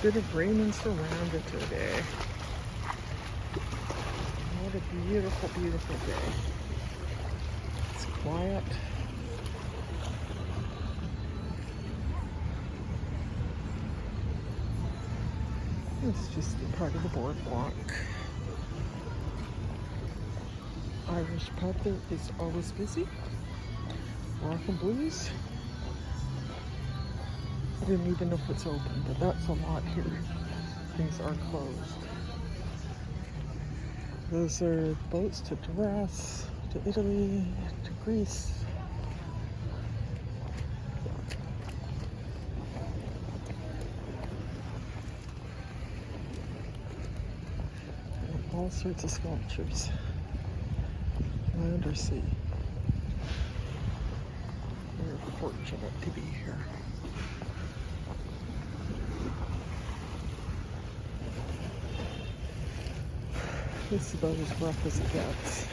bit of rain in Saranda today. What a beautiful, beautiful day. It's quiet. It's just a part of the boardwalk. Irish pub is always busy. Rock and blues. I didn't even know if it's open, but that's a lot here. Things are closed. Those are boats to Duras, to Italy, to Greece. All sorts of sculptures, land or sea. We're fortunate to be here. This is about as rough as it gets.